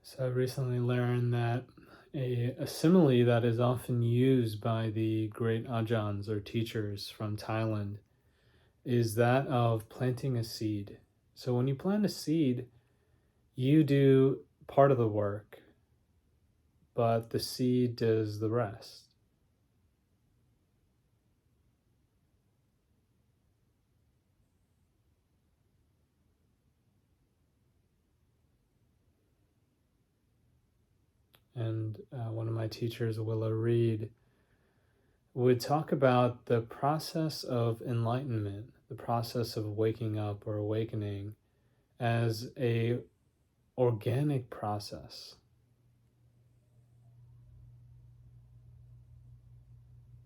So I recently learned that a simile that is often used by the great ajahns or teachers from Thailand is that of planting a seed. So when you plant a seed, you do part of the work, but the seed does the rest. And one of my teachers, Willa Reed, would talk about the process of enlightenment, the process of waking up or awakening, as a organic process.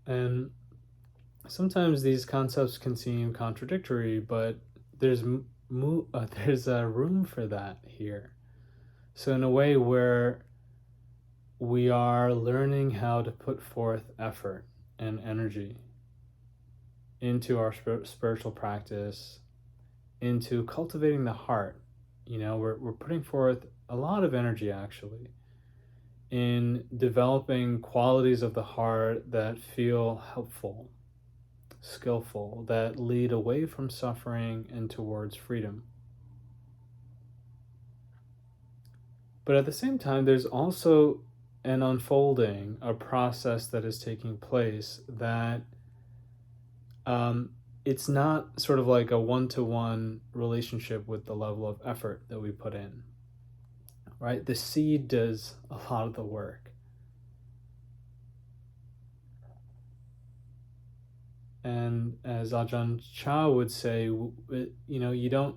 And sometimes these concepts can seem contradictory, but there's there's a room for that here. So in a way where we are learning how to put forth effort and energy into our spiritual practice, into cultivating the heart. We're putting forth a lot of energy actually in developing qualities of the heart that feel helpful, skillful, that lead away from suffering and towards freedom. But at the same time, there's also an unfolding, a process that is taking place that it's not sort of like a one-to-one relationship with the level of effort that we put in, right? The seed does a lot of the work. And as Ajahn Chah would say, you don't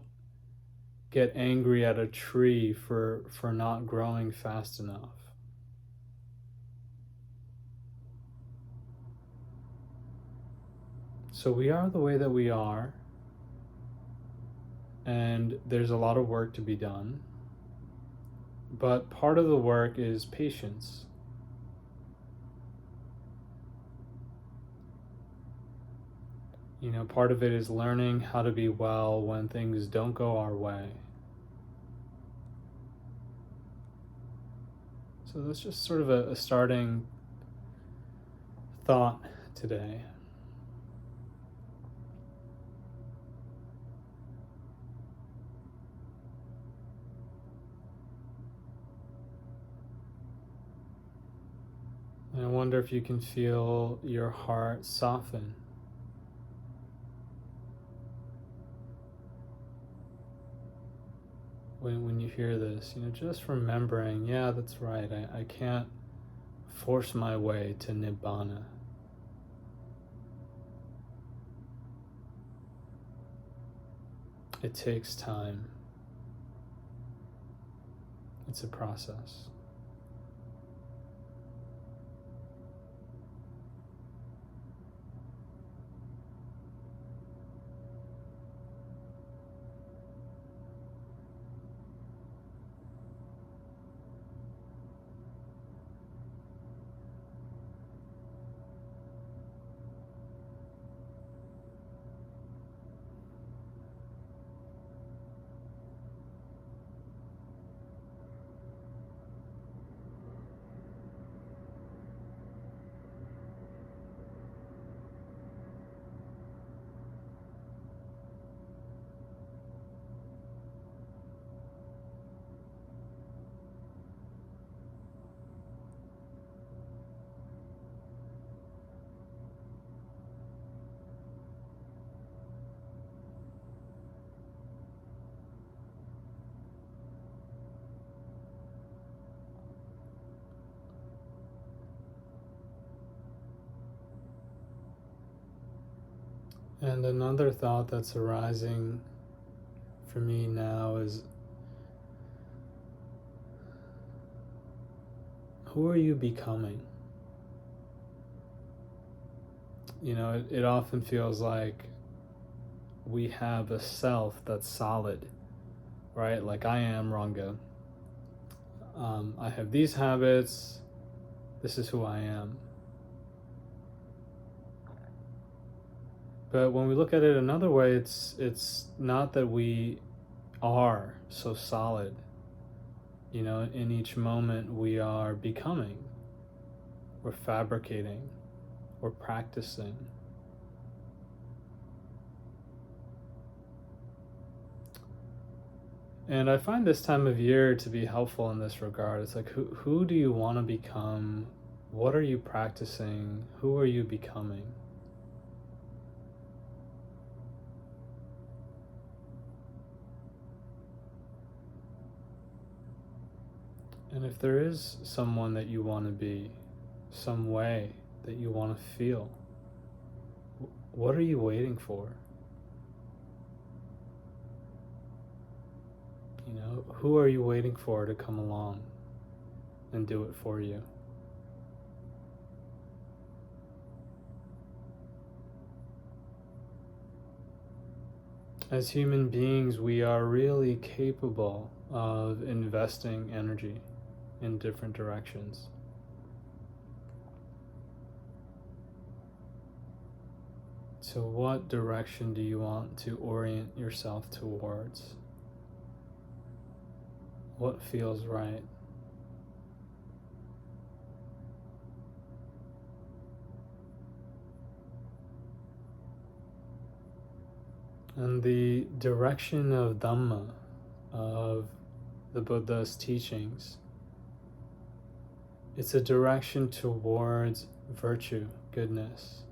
get angry at a tree for not growing fast enough. So we are the way that we are, and there's a lot of work to be done. But part of the work is patience. Part of it is learning how to be well when things don't go our way. So that's just sort of a starting thought today. And I wonder if you can feel your heart soften. When you hear this, just remembering, yeah, that's right, I can't force my way to Nibbana. It takes time. It's a process. And another thought that's arising for me now is, who are you becoming? It often feels like we have a self that's solid, right? Like I am Ranga. I have these habits. This is who I am. But when we look at it another way, it's not that we are so solid. in each moment we are becoming, we're fabricating, we're practicing. And I find this time of year to be helpful in this regard. It's like, who do you want to become? What are you practicing? Who are you becoming? And if there is someone that you want to be, some way that you want to feel, what are you waiting for? Who are you waiting for to come along and do it for you? As human beings, we are really capable of investing energy in different directions. So what direction do you want to orient yourself towards? What feels right? And the direction of Dhamma, of the Buddha's teachings, it's a direction towards virtue, goodness,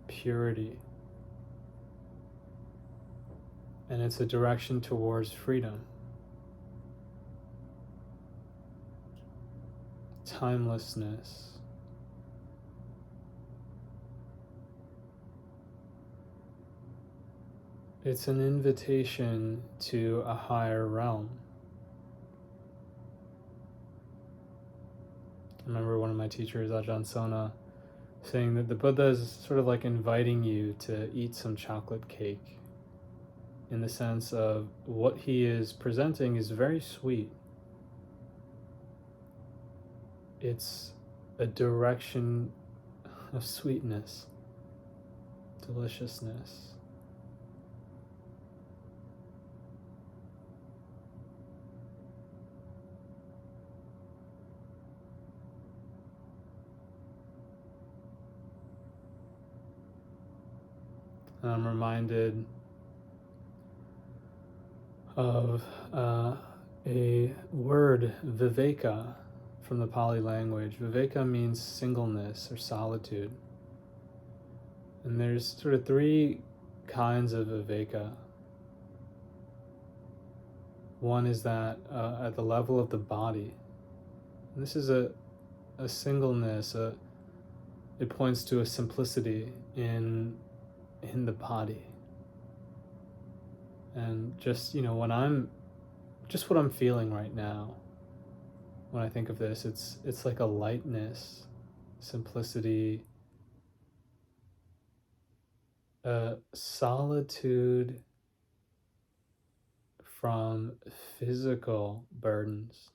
purity. And it's a direction towards freedom, timelessness. It's an invitation to a higher realm. I remember one of my teachers, Ajahn Sona, saying that the Buddha is sort of like inviting you to eat some chocolate cake, in the sense of what he is presenting is very sweet. It's a direction of sweetness, deliciousness. And I'm reminded of a word, Viveka, from the Pali language. Viveka means singleness or solitude. And there's sort of three kinds of Viveka. One is that at the level of the body. And this is a singleness, it points to a simplicity in the body. And just, when what I'm feeling right now, when I think of this, it's like a lightness, simplicity, solitude from physical burdens.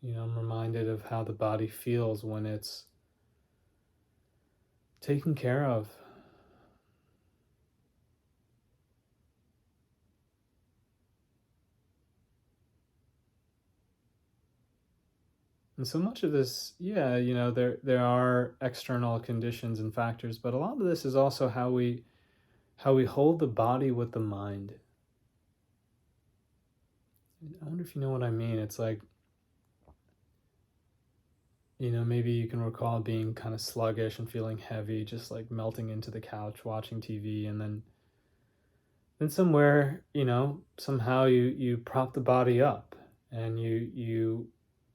I'm reminded of how the body feels when it's taken care of. And so much of this, there are external conditions and factors, but a lot of this is also how we hold the body with the mind. I wonder if you know what I mean. It's like, maybe you can recall being kind of sluggish and feeling heavy, just like melting into the couch watching TV, and then somewhere, somehow you prop the body up, and you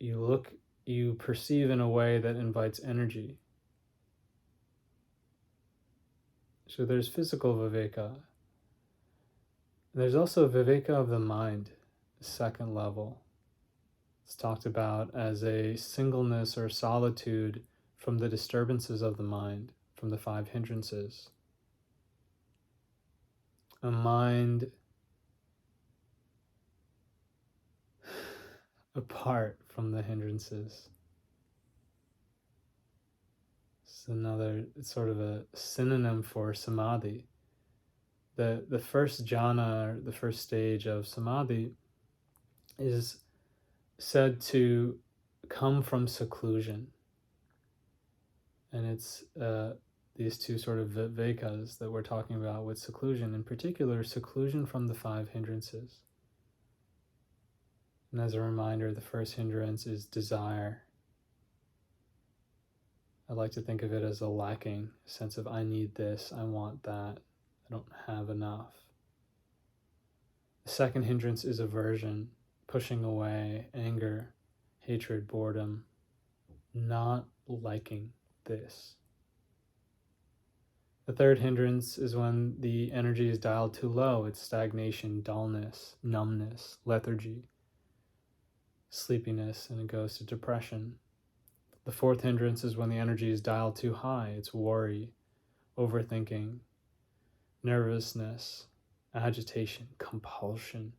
look, you perceive in a way that invites energy. So there's physical viveka. There's also viveka of the mind, second level. It's talked about as a singleness or solitude from the disturbances of the mind, from the 5 hindrances. A mind apart from the hindrances. It's sort of a synonym for samadhi. The first jhana, the first stage of samadhi, is said to come from seclusion. And it's these two sort of Vivekas that we're talking about with seclusion, in particular, seclusion from the 5 hindrances. And as a reminder, the first hindrance is desire. I like to think of it as a lacking, a sense of I need this, I want that, I don't have enough. The second hindrance is aversion, pushing away, anger, hatred, boredom, not liking this. The third hindrance is when the energy is dialed too low. It's stagnation, dullness, numbness, lethargy, sleepiness, and it goes to depression. The fourth hindrance is when the energy is dialed too high. It's worry, overthinking, nervousness, agitation, compulsion.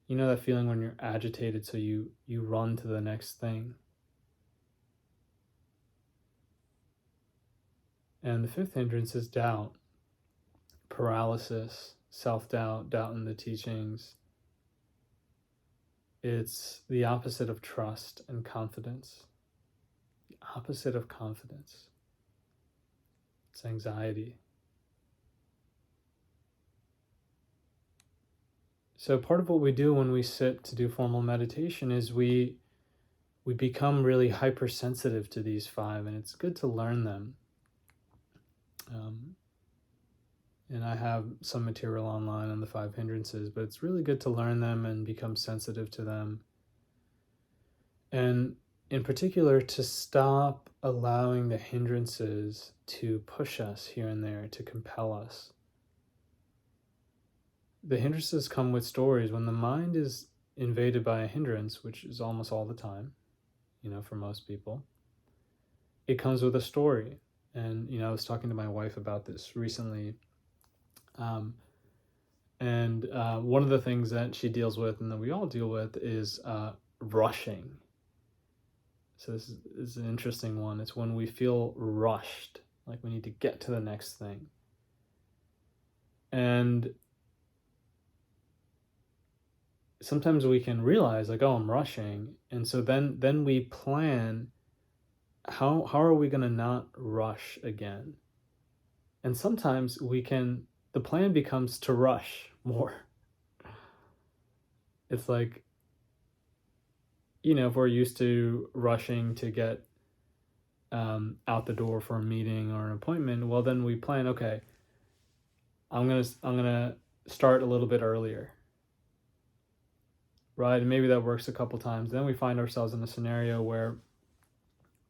You know that feeling when you're agitated, so you run to the next thing. And the fifth hindrance is doubt, paralysis, self-doubt, doubt in the teachings. It's the opposite of trust and confidence. The opposite of confidence. It's anxiety. So part of what we do when we sit to do formal meditation is we become really hypersensitive to these 5, and it's good to learn them. And I have some material online on the 5 hindrances, but it's really good to learn them and become sensitive to them. And in particular, to stop allowing the hindrances to push us here and there, to compel us. The hindrances come with stories. When the mind is invaded by a hindrance, which is almost all the time, for most people, it comes with a story. And, I was talking to my wife about this recently. And one of the things that she deals with, and that we all deal with, is rushing. So this is an interesting one. It's when we feel rushed, like we need to get to the next thing. And sometimes we can realize, like, oh, I'm rushing. And so then we plan, how are we going to not rush again? And sometimes the plan becomes to rush more. It's like, if we're used to rushing to get out the door for a meeting or an appointment, well, then we plan, okay, I'm gonna start a little bit earlier, right? And maybe that works a couple times. Then we find ourselves in a scenario where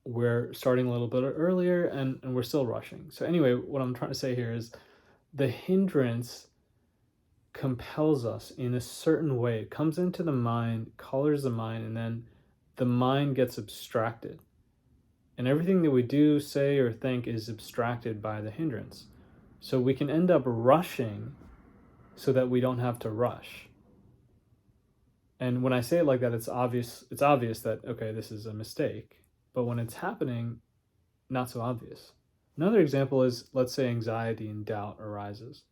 we're starting a little bit earlier and we're still rushing. So anyway, what I'm trying to say here is the hindrance compels us in a certain way. It comes into the mind, colors the mind, and then the mind gets abstracted. And everything that we do, say, or think is abstracted by the hindrance. So we can end up rushing so that we don't have to rush. And when I say it like that, it's obvious that, okay, this is a mistake. But when it's happening, not so obvious. Another example is, let's say anxiety and doubt arises.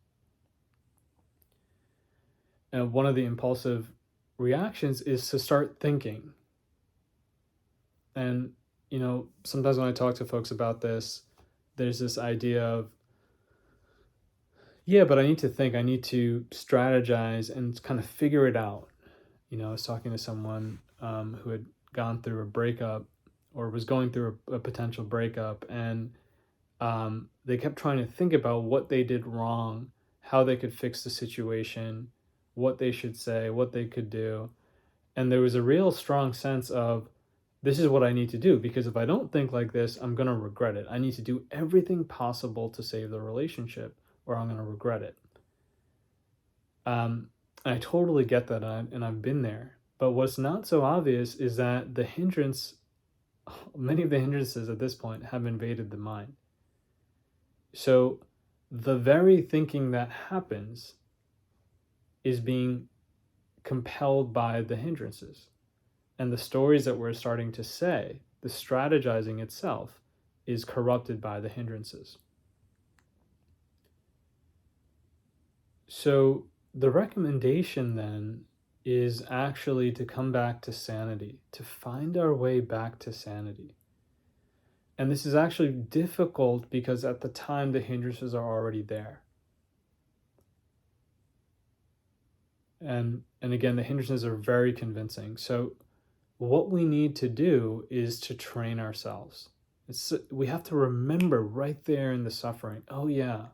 And one of the impulsive reactions is to start thinking. And, sometimes when I talk to folks about this, there's this idea of, yeah, but I need to think, I need to strategize and kind of figure it out. I was talking to someone who had gone through a breakup or was going through a potential breakup, and they kept trying to think about what they did wrong, how they could fix the situation, what they should say, what they could do. And there was a real strong sense of, this is what I need to do, because if I don't think like this, I'm going to regret it. I need to do everything possible to save the relationship, or I'm going to regret it. I totally get that, and I've been there. But what's not so obvious is that many of the hindrances at this point have invaded the mind. So the very thinking that happens is being compelled by the hindrances. And the stories that we're starting to say, the strategizing itself, is corrupted by the hindrances. So the recommendation then is actually to come back to sanity, to find our way back to sanity. And this is actually difficult because at the time the hindrances are already there. And again, the hindrances are very convincing. So what we need to do is to train ourselves. We have to remember right there in the suffering, oh yeah,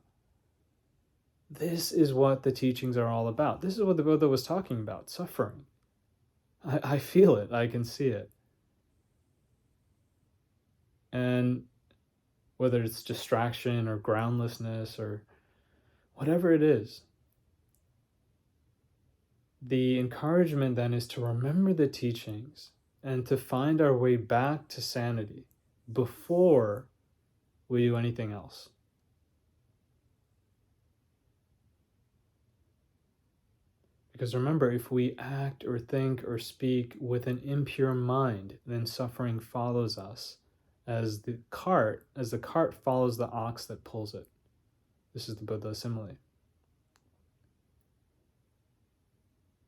this is what the teachings are all about. This is what the Buddha was talking about, suffering. I feel it, I can see it. And whether it's distraction or groundlessness or whatever it is, the encouragement then is to remember the teachings and to find our way back to sanity before we do anything else. Because remember, if we act or think or speak with an impure mind, then suffering follows us as the cart follows the ox that pulls it. This is the Buddha simile.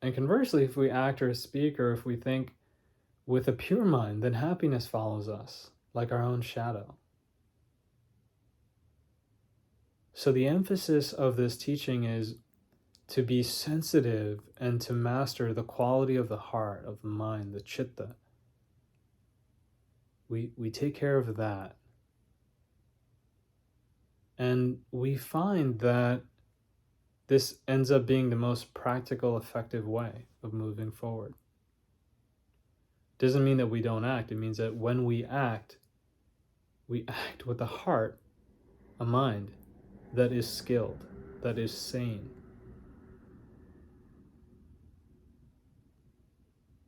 And conversely, if we act or speak or if we think with a pure mind, then happiness follows us, like our own shadow. So the emphasis of this teaching is to be sensitive and to master the quality of the heart, of the mind, the chitta. We take care of that. And we find that this ends up being the most practical, effective way of moving forward. Doesn't mean that we don't act. It means that when we act with a heart, a mind that is skilled, that is sane.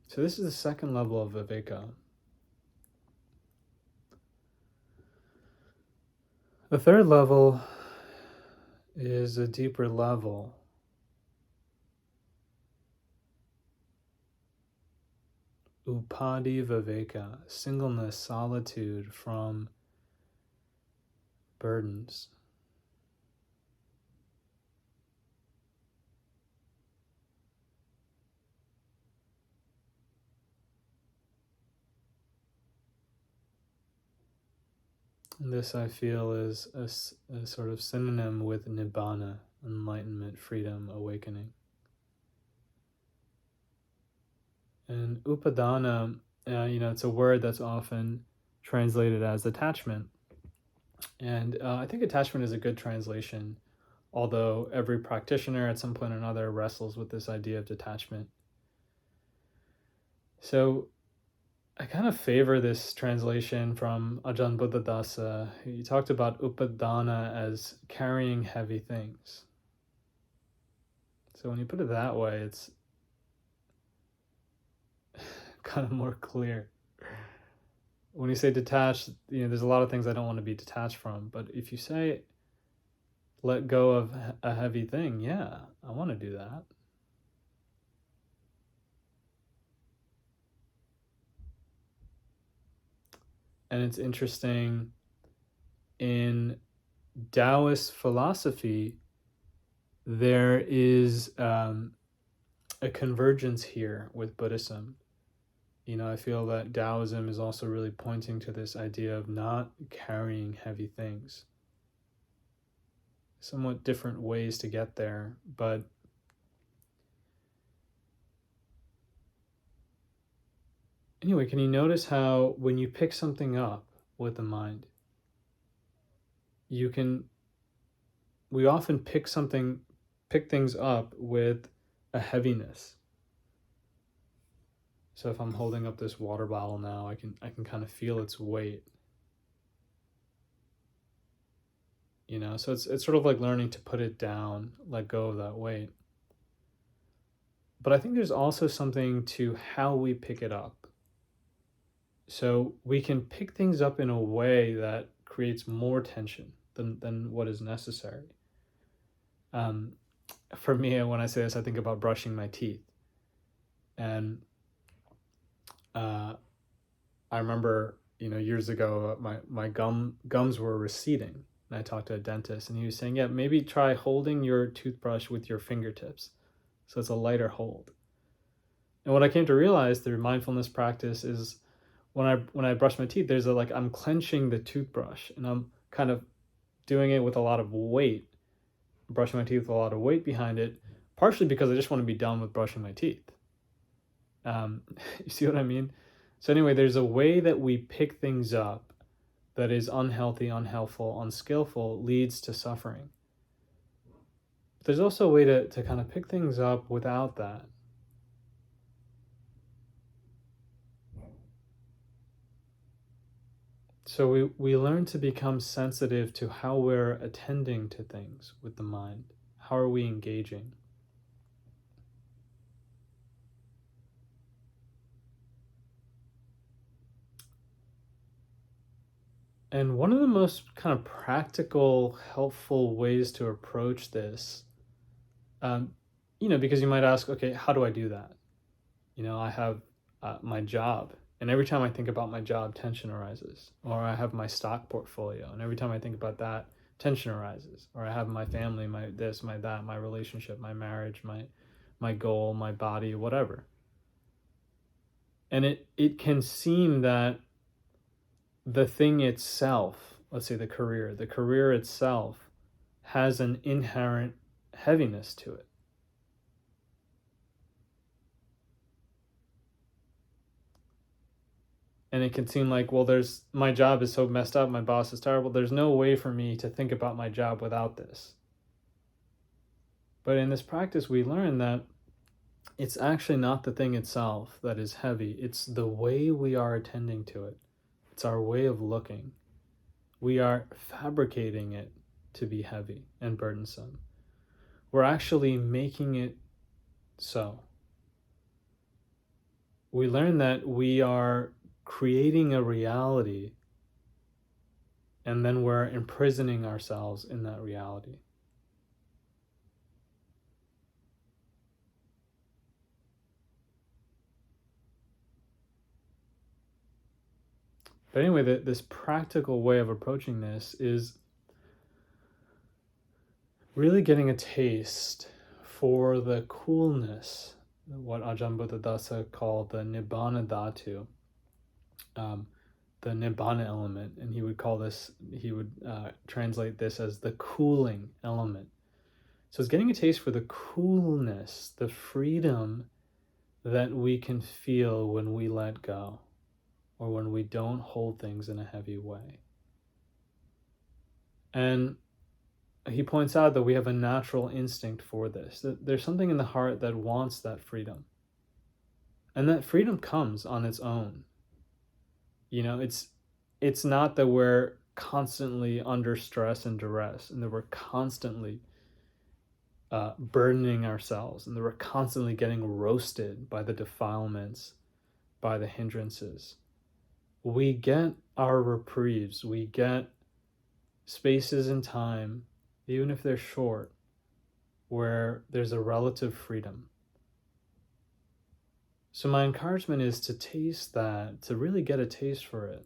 So this is the second level of Viveka. The third level is a deeper level. Upadi Viveka, singleness, solitude from burdens. And this, I feel, is a sort of synonym with Nibbana, enlightenment, freedom, awakening. And upadana, it's a word that's often translated as attachment. And I think attachment is a good translation, although every practitioner at some point or another wrestles with this idea of detachment. So I kind of favor this translation from Ajahn Buddhadasa. He talked about upadana as carrying heavy things. So when you put it that way, it's kind of more clear. When you say detached, there's a lot of things I don't want to be detached from. But if you say let go of a heavy thing, yeah, I want to do that. And it's interesting, in Taoist philosophy, there is a convergence here with Buddhism. I feel that Taoism is also really pointing to this idea of not carrying heavy things. Somewhat different ways to get there, but anyway, can you notice how when you pick something up with the mind, we often pick things up with a heaviness. So if I'm holding up this water bottle now, I can kind of feel its weight. So it's sort of like learning to put it down, let go of that weight. But I think there's also something to how we pick it up. So we can pick things up in a way that creates more tension than what is necessary. For me, when I say this, I think about brushing my teeth. And I remember, years ago, my gums were receding. and I talked to a dentist, and he was saying, yeah, maybe try holding your toothbrush with your fingertips, so it's a lighter hold. And what I came to realize through mindfulness practice is when I brush my teeth, there's a, like, I'm clenching the toothbrush, and I'm kind of doing it with a lot of weight, brushing my teeth with a lot of weight behind it, partially because I just want to be done with brushing my teeth. You see what I mean? So anyway, there's a way that we pick things up that is unhealthy, unhelpful, unskillful, leads to suffering. But there's also a way to kind of pick things up without that. So we learn to become sensitive to how we're attending to things with the mind. How are we engaging? And one of the most kind of practical, helpful ways to approach this, because you might ask, okay, how do I do that? I have my job, and every time I think about my job, tension arises. Or I have my stock portfolio, and every time I think about that, tension arises. Or I have my family, my this, my that, my relationship, my marriage, my goal, my body, whatever. And it can seem that the thing itself, let's say the career itself has an inherent heaviness to it. And it can seem like, well, my job is so messed up, my boss is terrible, there's no way for me to think about my job without this. But in this practice, we learn that it's actually not the thing itself that is heavy, it's the way we are attending to it. It's our way of looking. We are fabricating it to be heavy and burdensome. We're actually making it so. We learn that we are creating a reality, and then we're imprisoning ourselves in that reality. But anyway, this practical way of approaching this is really getting a taste for the coolness, what Ajahn Buddhadasa called the Nibbana Dhatu, the Nibbana element, and he would translate this as the cooling element. So it's getting a taste for the coolness, the freedom that we can feel when we let go, or when we don't hold things in a heavy way. And he points out that we have a natural instinct for this, that there's something in the heart that wants that freedom. And that freedom comes on its own. It's not that we're constantly under stress and duress, and that we're constantly burdening ourselves, and that we're constantly getting roasted by the defilements, by the hindrances. We get our reprieves, we get spaces in time, even if they're short, where there's a relative freedom. So my encouragement is to taste that, to really get a taste for it.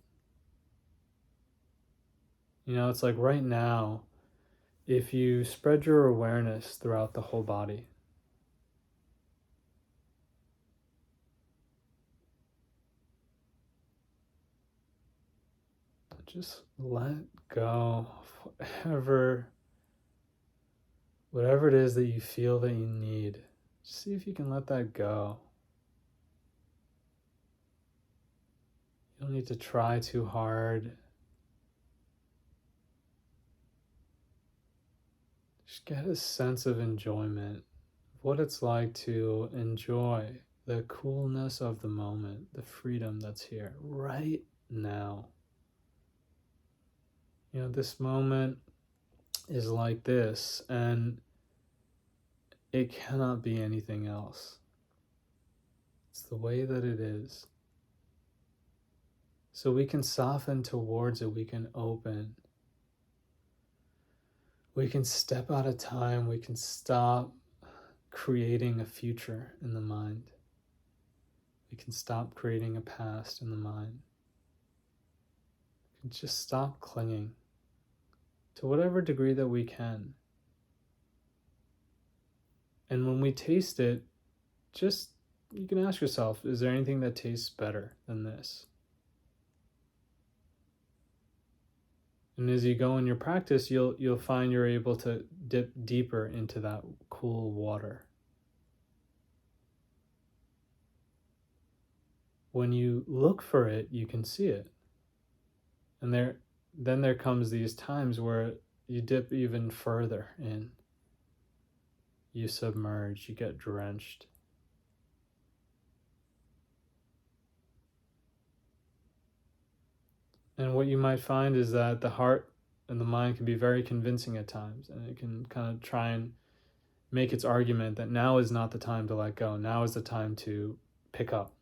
It's like right now, if you spread your awareness throughout the whole body, just let go of whatever it is that you feel that you need. Just see if you can let that go. You don't need to try too hard. Just get a sense of enjoyment, what it's like to enjoy the coolness of the moment, the freedom that's here right now. This moment is like this, and it cannot be anything else. It's the way that it is. So we can soften towards it, we can open. We can step out of time, we can stop creating a future in the mind. We can stop creating a past in the mind. We can just stop clinging to whatever degree that we can. And when we taste it, just you can ask yourself, is there anything that tastes better than this? And as you go in your practice, you'll find you're able to dip deeper into that cool water. When you look for it, you can see it. And then there comes these times where you dip even further in. You submerge, you get drenched. And what you might find is that the heart and the mind can be very convincing at times, and it can kind of try and make its argument that now is not the time to let go, now is the time to pick up.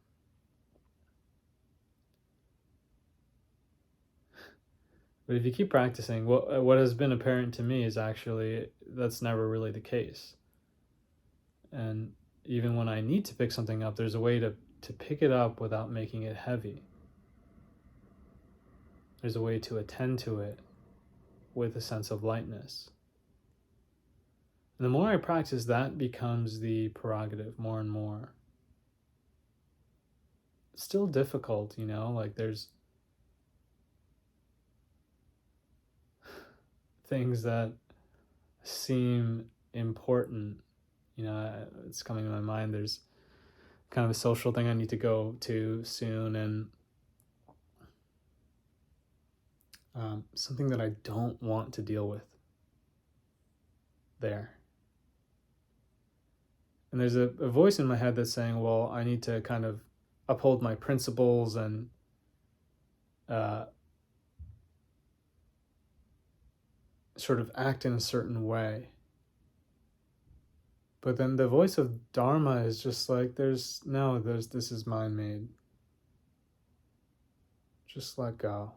But if you keep practicing, what has been apparent to me is actually that's never really the case. And even when I need to pick something up, there's a way to pick it up without making it heavy. There's a way to attend to it with a sense of lightness. And the more I practice, that becomes the prerogative more and more. It's still difficult, like there's things that seem important. It's coming to my mind. There's kind of a social thing I need to go to soon, and something that I don't want to deal with there. And there's a voice in my head that's saying, well, I need to kind of uphold my principles and sort of act in a certain way. But then the voice of Dharma is just like, this is mind-made. Just let go.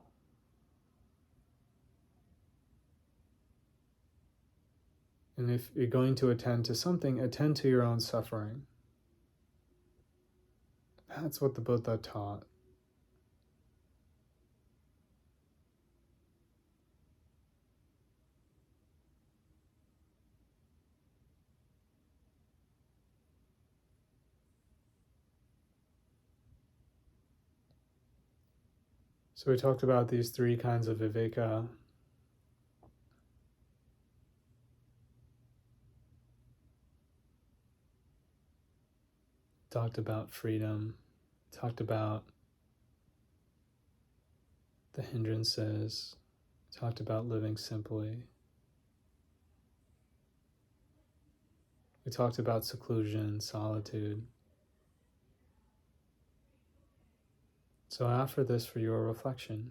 And if you're going to attend to something, attend to your own suffering. That's what the Buddha taught. So we talked about these three kinds of Viveka. Talked about freedom. Talked about the hindrances. Talked about living simply. We talked about seclusion, solitude. So I offer this for your reflection.